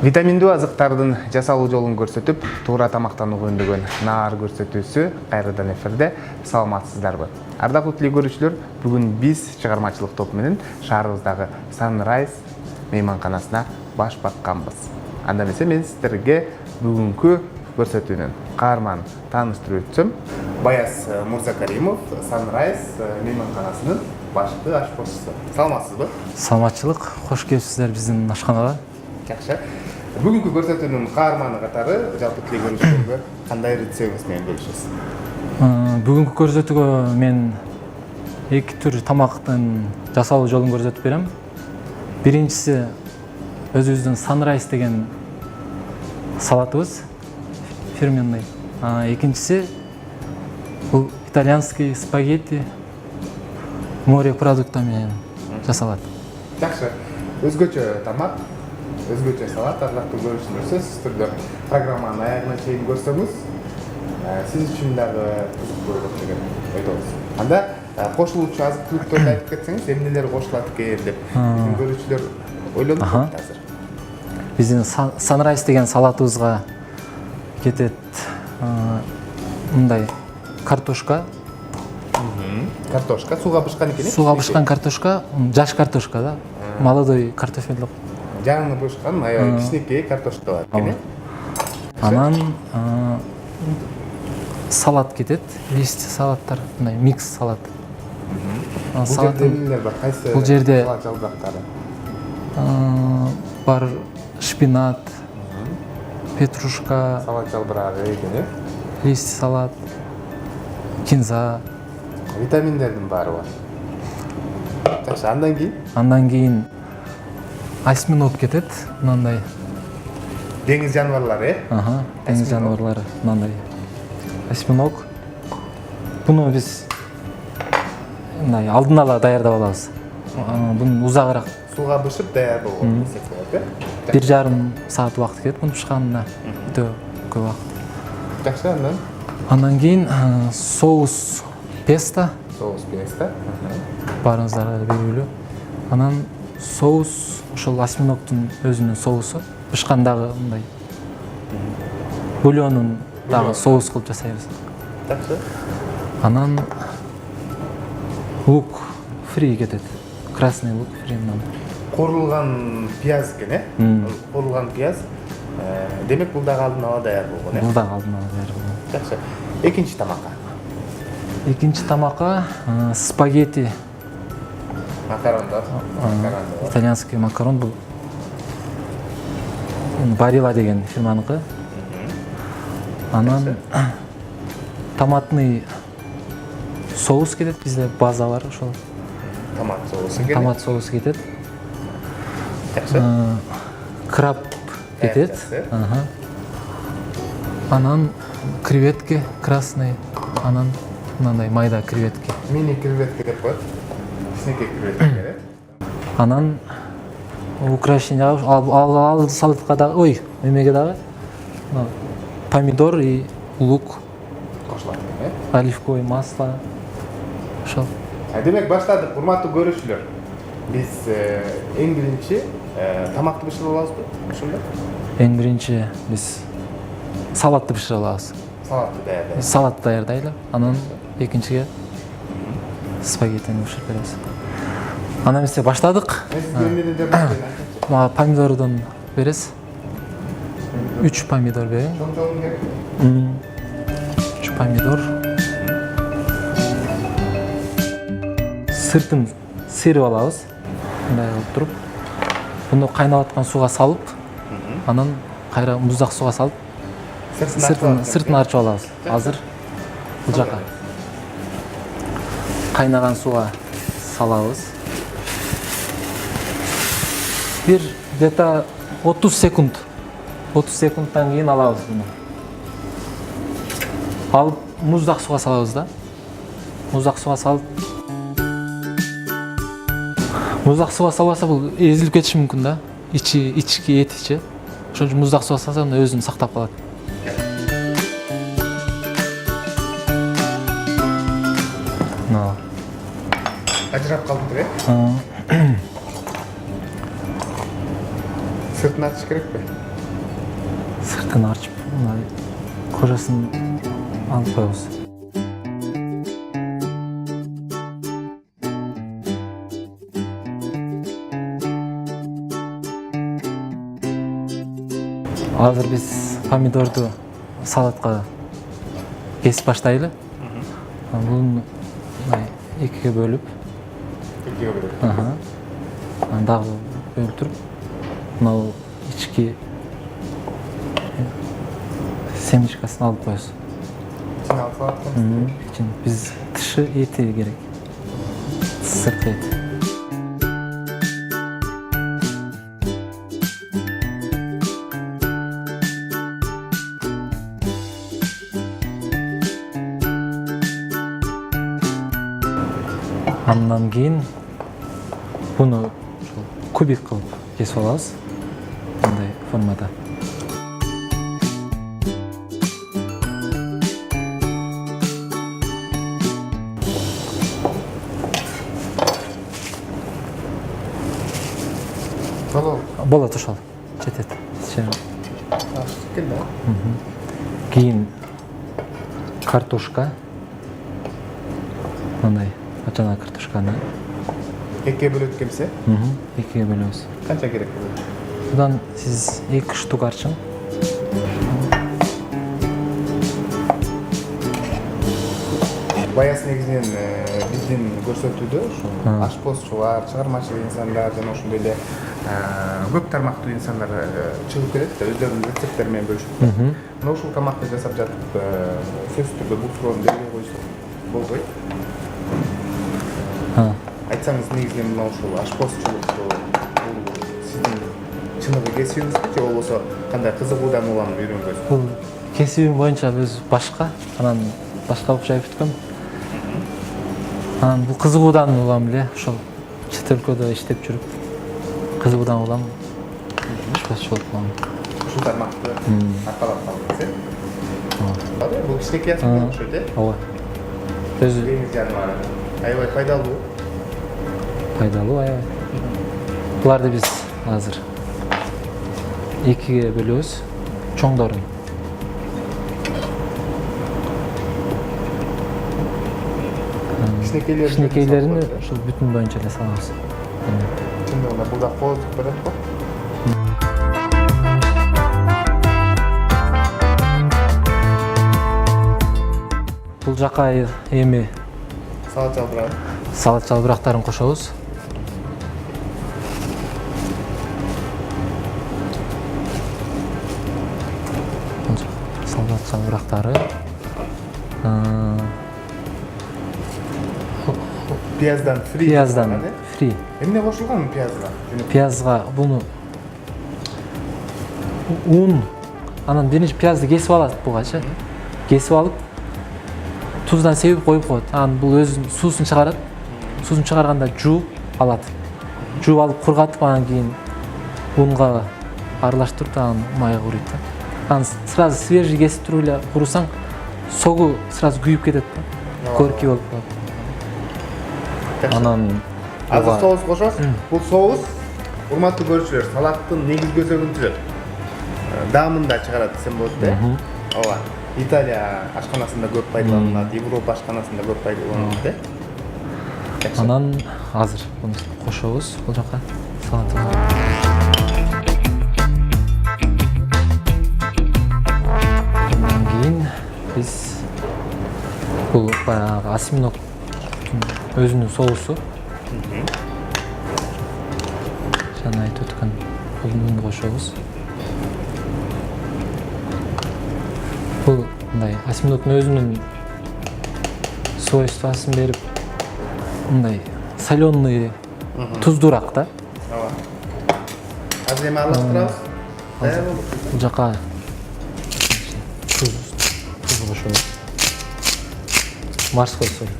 Витаминдүү азыктардын жасалуу жолун көрсөтүп, туура тамактанууга үндөгөн наар көрсөтүүсү кайрадан эфирде. Саламатсыздарбы? Ардактуу телекөрүүчүлөр, бүгүн биз чыгармачылык топ менен шаарыбыздагы Sunrise мейманканасына баш бакканбыз. Анда эмесе мен сиздерге бүгүнкү көрсөтүүнүн каарманын тааныштырып өтсөм, Баяз Мурзакаримов, Sunrise мейманканасынын башкы ашпозчусу. Саламатсызбы? Саламатчылык, кош келипсиздер биздин ашканага. Жакшы. Бүгүнкү көрсөтүүнүн каарманы катары жалпы телекөрүүчүлөргө кандай рецептиңиз менен бөлүшөсүз? Бүгүнкү көрсөтүүгө мен эки түр тамактын жасалуу жолун көрсөтүп берем. Биринчиси өзүбүздүн Sunrise деген салатыбыз, фирменный. Экинчиси бул итальянский спагетти морепродуктами менен жасалат. Жакшы. Өзгөчө тамак, өзгөчө салат, ардактуу көрүүчүлөр, сөзсүз түрдө программанын аягына чейин көрсөңүз, сиз үчүн дагы кызыктуу болот деген ойдобуз. Анда кошулуучу азык түлүктөрдү айтып кетсеңиз, эмнелер кошулат экен деп биздин көрүүчүлөр ойлонуп калат азыр. Биздин Sunrise деген салатыбызга кетет мындай картошка. Картошка, сууга бышкан экен. Сууга бышкан картошка, жаш картошка да, молодой картофель. Жаңы бышкан, аябай кичинекей картошка бар экен. Анан салат кетет, листья салаттар, мындай микс салат. Бул жерде эмнелер бар? Кайсы бул жерде салат жалбырактары? Бар шпинат, петрушка, Салат жалбырагы экен, листья салат, кинза. Витаминдердин баары бар. Жакшы, Андан кийин осьминог кетет, мындай. Деңиз жаныбарлары, Деңиз жаныбарлары, мындай. Осьминог. Буну биз мындай алдын ала даярдап алабыз. Бунун узагыраак сууга бышып даяр болгон десек болот, 1,5 саат убакыт кетет муну бышканына. Өтө көп убакыт. Жакшы, Андан кийин соус песто. Соус песто. Баарыңыздарга да белгилүү. Анан соус ошол осьминогдун өзүнүн соусу. Бышкандагы мындай бульонун дагы соус кылып жасайбыз. Жакшы. Анан лук фри кетет. Красный лук фри менен. Корулган пияз экен, Корулган пияз. Демек бул дагы алдын ала даяр болгон, Бул дагы алдын ала даяр болгон. Жакшы. Экинчи тамакка. Экинчи тамакка спагетти. Макарондор. Итальянский макарон бул. Барилла деген фирманыкы. Анан томатный соус кетет, бизде база бар ошол. Томат соусу кетет. Томат соусу кетет. Жакшы. Краб кетет. Анан креветки красный. Анан мындай майда креветки. Мини креветки деп коет. Кичинекей креветки керек. Анан украшение ал салатка дагы, эмеге дагы помидор и лук, Кошулат, оливковое масло. Ошол. Демек баштадык, урматтуу көрүүчүлөр. Биз эң биринчи тамакты бышырып алабызбы? Ошондо? Эң биринчи биз салатты бышыра алабыз. Салатты даярдайбыз. Салат даярдайлы. Анан экинчиге спагеттини бышырып беребиз. Анан эмесе баштадык. Помидордон бересиз. 3 помидор берем. 3 помидор. Сыртын сыйрып алабыз. Мындай кылып туруп. Буну кайнап аткан сууга салып, анан кайра муздак сууга салып, сыртын ачып алабыз. Азыр бул жака кайнаган сууга салабыз. Бир где-то 30 секунд. 30 секундтан кийин алабыз буну. Алып муздак сууга салабыз да. Муздак сууга салып. Муздак сууга салбаса бул эзилип кетиши мүмкүн да. Ички этичи. Ошон үчүн муздак сууга салса өзүн сактап калат. Ажырап калыптыр, Сыртын ачыш керекпи? сыртын ачып мындай кожасын алып коебуз. Азыр биз помидорду салатка кесип баштайлы. Буну экиге бөлүп, анан дагы бөлтүрүп, мынау ички семечкасын алып коебуз. Биз тышы эти керек. Сырты эти. Андан кийин буну кубик кылып кесип алабыз. Мындай формада. Болот ошол. Жетет. Кийин картошка. Мындай ачана картошканы экиге бөлөп кемсе? Экиге бөлөбүз. Канча керек болот? Будан сиз 2 штук арчың. Баягы негизинен биздин көрсөтүүдө ошо ашпозчулар, чыгармачыл инсандар жана ошондой эле көп тармактуу инсандар чыгып келет да өздөрүнүн рецепттери менен бөлүшүп. Мына ушул тамакты жасап жатып сөзсүз түрдө бул суроону бербей койсо болбойт. Айтсаңыз негизинен мына ушул ашпозчулукту бул сиздин чыныгы кесибиңизби же болбосо кандай кызыгуудан улам үйрөнгөнсүз? Бул кесибим боюнча өз башка, анан башка окуп жай бүткөм. Анан бул кызыгуудан улам эле, ошол чет өлкөдө иштеп жүрүп кызыгуудан улам ашпозчу болуп калдым. Ушул тармакты аркалап калдыңыз, э? Бул кичинекей асыл окшойт, э? Ооба. Өзү деңиз жаныбары. Аябай пайдалуу. Пайдалуу, аябай. Буларды биз азыр экиге бөлөбүз, чоңдорун. Кичинекейлерин ушул бүтүн боюнча эле салабыз. Чындыгында бул да кооздук берет го? Бул жака эми салат жалбырактарын кошобуз. Салат жалбырактары. Пияздан фри. Фри. Эмне кошулган пиязга? Пиязга буну ун, анан биринчи пиязды кесип алат бугачы. Кесип алып, туздан себип коюп коет. Анан бул өзүнүн суусун чыгарат. Суусун чыгарганда жууп алат. Жууп алып кургатып, анан кийин унга аралаштырып, анан майга куруйт да. Анан сразу свежий кесип туруп эле курусаң, согу сразу күйүп кетет да. Көркү болуп калат. Анан азыр соус кошосуз. Бул соус, урматтуу көрүүчүлөр, салаттын негизги өзөгүн түзөт. Даамын да чыгарат десем болот да. Ооба. Италия ашканасында көп пайдаланылат, Европа ашканасында көп пайдаланылат да. Анан азыр буну кошобуз бул жака салатка. Андан кийин биз бул баягы осьминог өзүнүн соусу. Жана айтып өткөн буну кошобуз. Бул мындай осьминогдун өзүнүн свойствосын берип, мындай соленый, туздуураак да. Ооба. Азыр эми аралаштырабыз. Бул жака туз кошобуз. Морской соль.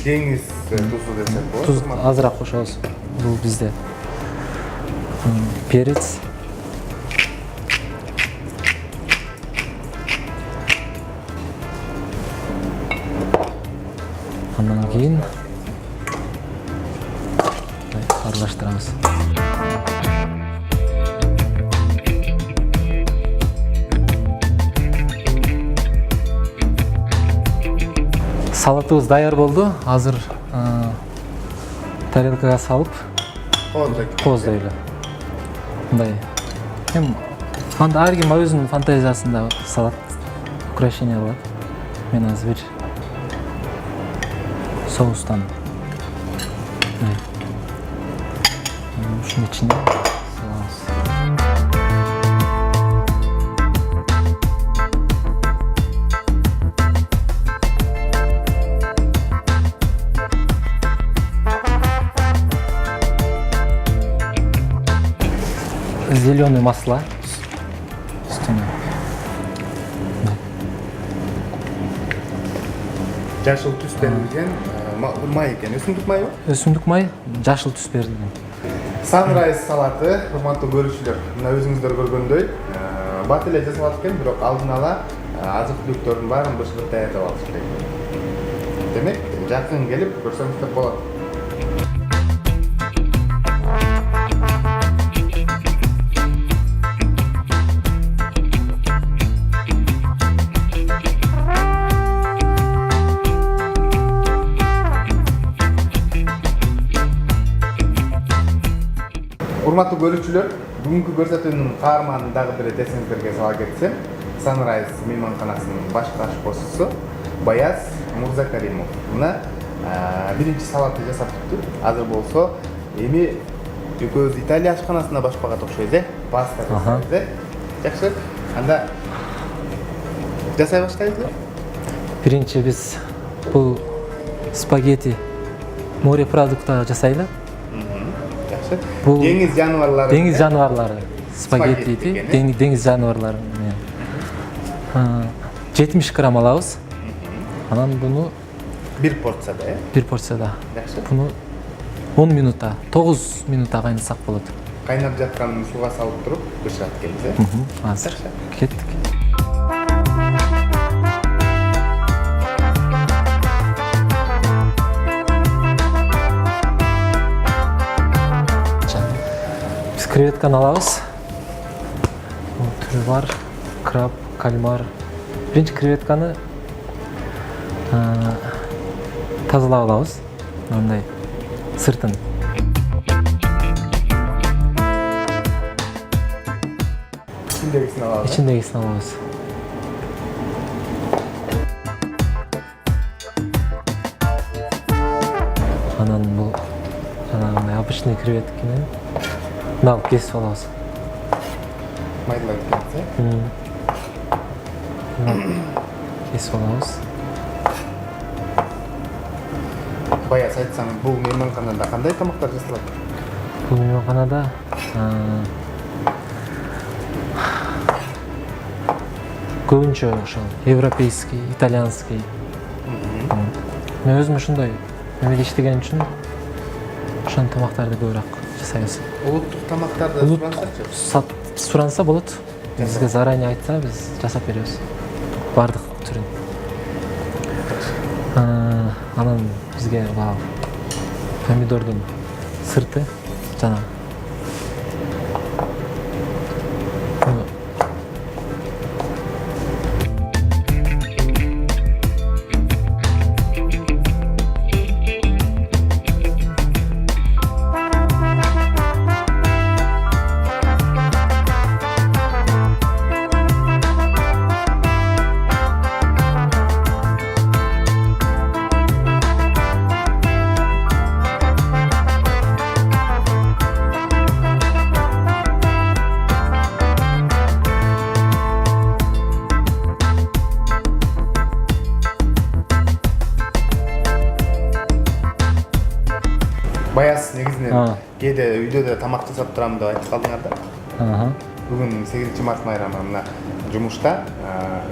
Деңиз тузу десек болот. Туз азыраак кошобуз. Бул бизде перец. Андан кийин аралаштырабыз. Салатыбыз даяр болду. Азыр тарелкага салып кооздойлу. Мындай. Ар ким өзүнүн фантазиясында салат украшение кылат. Мен азыр бир соустан ушунун ичине салабыз. Зеленый масла üstüne. Жашыл түс берилген май экен. Өсүмдүк майы? Өсүмдүк май жашыл түс берилген. Sunrise салаты, урматтуу көрүүчүлөр. Мына өзүңүздөр көргөндөй, бат эле жасалат экен, бирок алдын ала азык-түлүктөрдүн баарын бышкырып даярдап алыш керек. Демек, жакын келип көрсөңүздөр болот. Урматтуу көрүүчүлөр, бүгүнкү көрсөтүүнүн каарманын дагы бир эсиңиздерге сала кетсем, Sunrise мейманканасынын башкы ашкосусу Баяз Мурзакаримов. Мына биринчи салатты жасап бүттү. Азыр болсо, эми экөөбүз Италия ашканасына баш багат окшойбуз, паста жасайбыз, жакшы. Анда жасай баштайлы. Биринчи биз бул спагетти морепродукта жасайлы. Бул деңиз жаныбарлары. Деңиз жаныбарлары. Спагетти, деңиз жаныбарлары. 70 грамм алабыз. Анан буну бир порцияда, бир порцияда. Жакшы. Буну 10 минутта, 9 минутта кайнасак болот. Кайнап жаткан сууга салып туруп, бышырат келиз, Азыр кеттик. Биз креветканы алабыз. Бул түрү бар. Краб, кальмар. Биринчи креветканы тазалап алабыз. Мындай сыртын. İçindekisini alalım. İçindekisini alabыз. Анан бул жанагындай обычный креветканы алып кесип алабыз. Майдалап кетсе. Кесип алабыз. Баяз айтсаң, бул мейманканада кандай тамактар жасалат? Бул мейманканада көбүнчө ошол европейский, итальянский. Мен өзүм ушундай эмеде иштеген үчүн ошол тамактарды көбүрөөк жасайбыз. Улуттук тамактарды сурансачы? Суранса болот. Бизге заранее айтса, биз жасап беребиз. Бардык түрүн. Анан бизге баягы помидордун сырты жана Баяз негизинен кээде үйдө да тамак жасап турам деп айтып калдыңар да. Бүгүн 8 март майрамы мына жумушта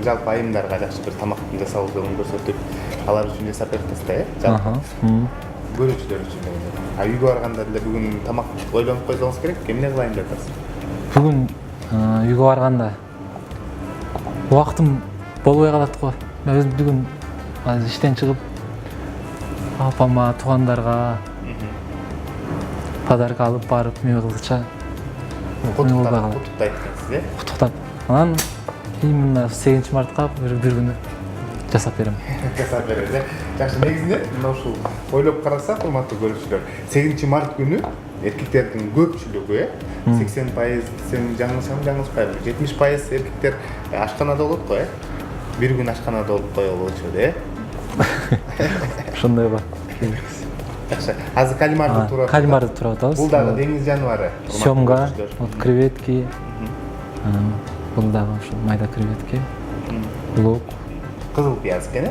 жалпы айымдарга жакшы бир тамактын жасалуун көрсөтүп, алар үчүн жасап беребиз да, жалпы. Көрүүчүлөр үчүн. Үйгө барганда деле бүгүн тамак ойлонуп койсоңуз керек, эмне кылайын деп атасыз? Бүгүн үйгө барганда убактым болбой калат го. Мен өзүм бүгүн азыр иштен чыгып апама, туугандарга подарка алып барып, эме кылча куттуктайт экенсиз, куттуктап. Анан именно 8 мартка бир күнү жасап берем. Жасап береді. Жақсы, негізінде мына ушул ойлоп карасак, урматтуу көрүүчүлөр, 8 март күнү эркектердин көпчүлүгү 80%, сен жаңылышпайбы, 70% эркектер ашканада болот го, бир күн ашканада болуп кое болчу, Ошондой бар. Жакшы. Азыр кальмарды турап. Кальмарды турап атабыз. Бул дагы деңиз жаныбары. Сёмга, вот креветки. Бул дагы ошо майда креветки. Лук. Кызыл пияз экен,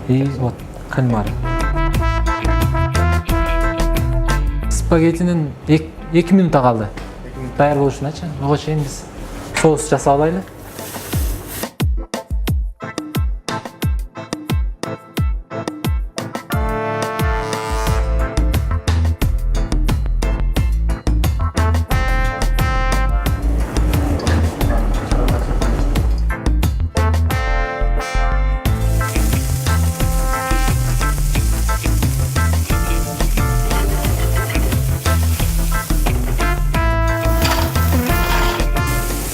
И вот кальмар. Спагеттинин 2 минут калды. Даяр болушуначы. Ого чейин биз соус жасап алайлы.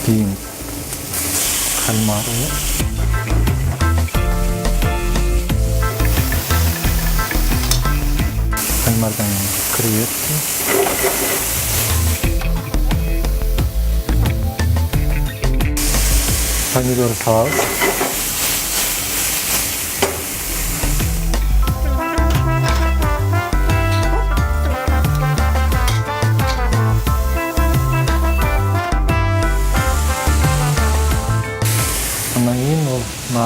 Кийин кальмар. Кальмардан креветки. Помидор салабыз. Андан кийин ол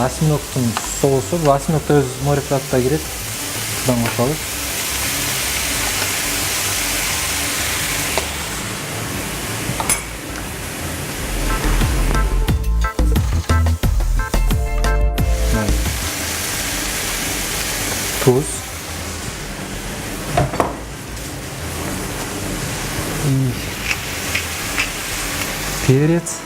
осьминоктун соусу, бул осьминогто өз морепродукта кирет. Судан кошобуз. Туз. И перец.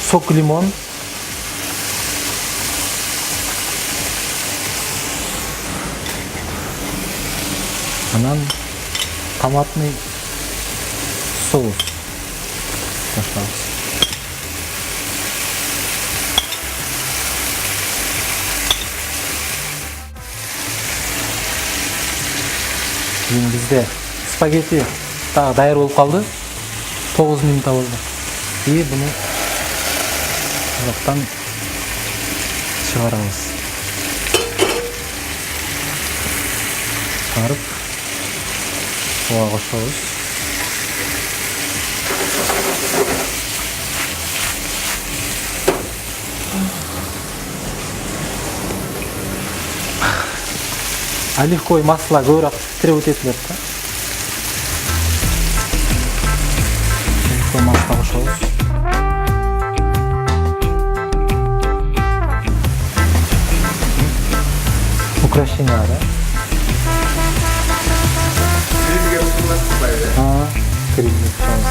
Сок лимон. Анан томатный соус кошобуз. Кийин бизде спагетти дагы даяр болуп калды. 9 минут болду. И буну жактан чыгарабыз. Чыгарып, суга кошобуз. Оливковый масло көбүрөөк требовать этилет да. Оливковый масло кошобуз. Украшение, да? Крем кошобуз.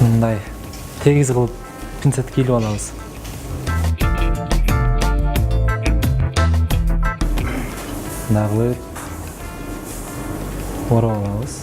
Мындай тегиз кылып пинцет кийлип алабыз. Дагылып ороп алабыз.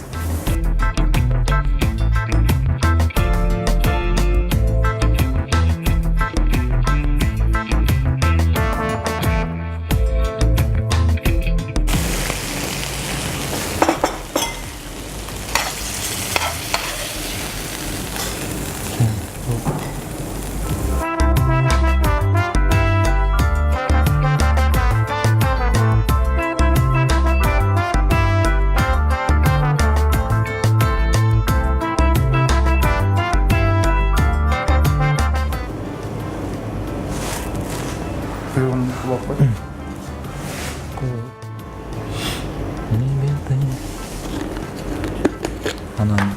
Анан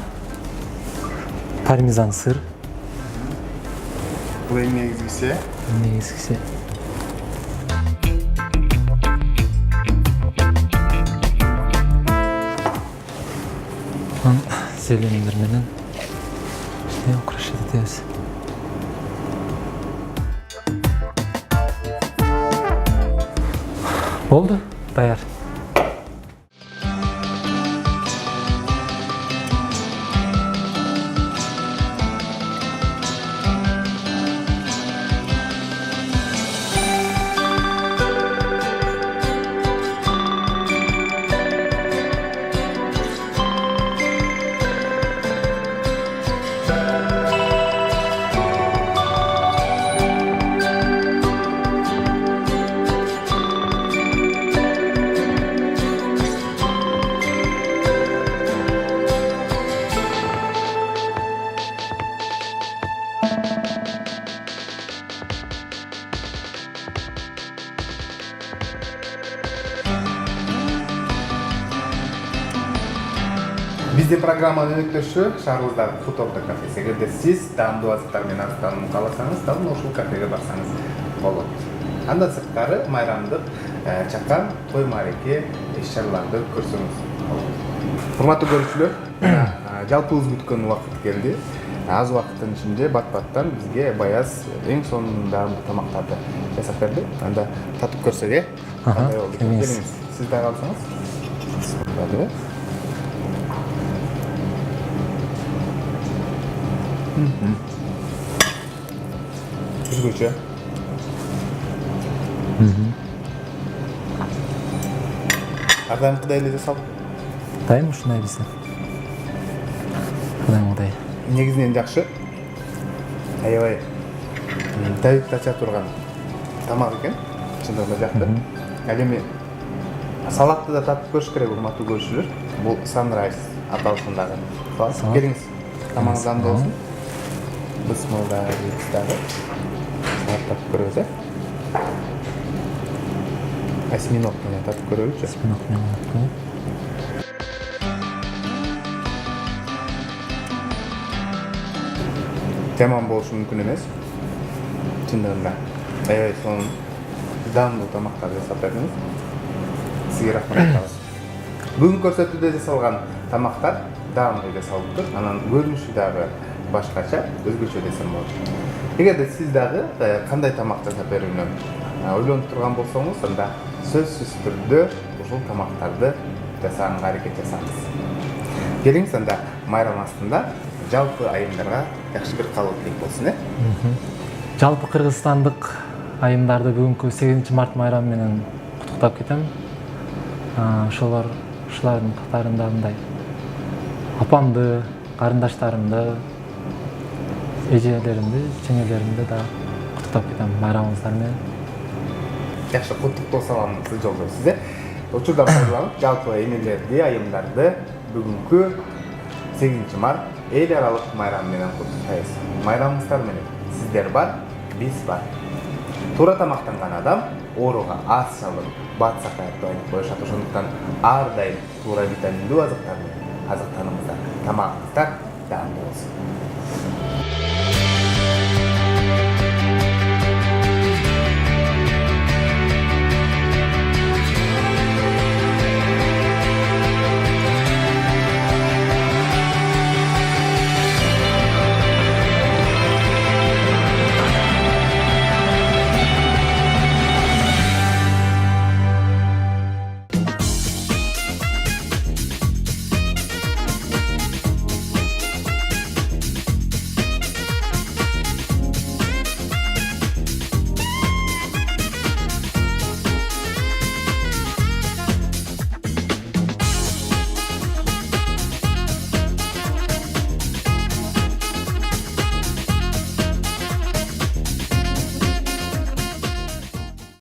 пармезан сыр. Бул эң негизгиси. Негизгиси. Зелендер менен укрощать этебиз. Болду, даяр. Биздин программанын өнөктөшү шаарыбыздагы Хутордо кафеси. Эгерде сиз даамдуу азыктар менен азыктанууну кааласаңыз, дал ушул кафеге барсаңыз болот. Андан сырткары майрамдык чакан, той маареке иш-чараларды көрсөңүз болот. Урматтуу көрүүчүлөр, жалпыбыз күткөн убакыт келди. Аз убакыттын ичинде бат-баттан бизге Баяз эң сонун даамдуу тамактарды жасап берди. Анда татып көрсөк, кандай болду? Келиңиз, сиз да калсаңыз. Өзгөчө. Ар дайым кудай эле жасалып. Дайым ушундай бизде. Кудай. Негизинен жакшы. Аябай дайык ача турган тамак экен. Чындыгында жакты. Ал эми салатты да татып көрүш керек, урматтуу көрүүчүлөр. Бул Sunrise аталышындагы. Келиңиз. Тамагыңыз дандуу болсун. Бисмиллахиррахманиррахим. Татып көрөбүз, Осьминог менен татып көрөбүзчү? Осьминог менен. Жаман болушу мүмкүн эмес. Чындыгында аябай сонун даамдуу тамактарды жасап бердиңиз. Сизге рахмат айтабыз. Бүгүн көрсөтүүдө жасалган тамактар даамдуу жасалыптыр. Анан көрүнүшү дагы башкача, өзгөчө десем болот. Эгерде сиз дагы кандай тамак жасап берүүнү ойлонуп турган болсоңуз, анда сөзсүз түрдө ушул тамактарды жасаганга аракет жасаңыз. Келиңиз, анда майрам астында жалпы айымдарга жакшы бир кабыл тийип болсун, Жалпы кыргызстандык айымдарды бүгүнкү 8 март майрамы менен куттуктап кетем. Ушулардын катарында мындай апамды, карындаштарымды, эжелеримди, чеңелеримди да куттуктап кетем майрамыңыздар менен. Жакшы куттуктоо саламыңызды жолдойсуз, Учурдан пайдаланып, жалпы энелерди, айымдарды бүгүнкү 8 март эл аралык майрам менен куттуктайбыз. Майрамыңыздар менен сиздер бар, биз бар. Туура тамактанган адам ооруга аз чалдыгып, бат сакаятты айнып коюшат. Ошондуктан ар дайым туура витаминдүү азыктар менен азыктаныңыздар. Тамагыңыздар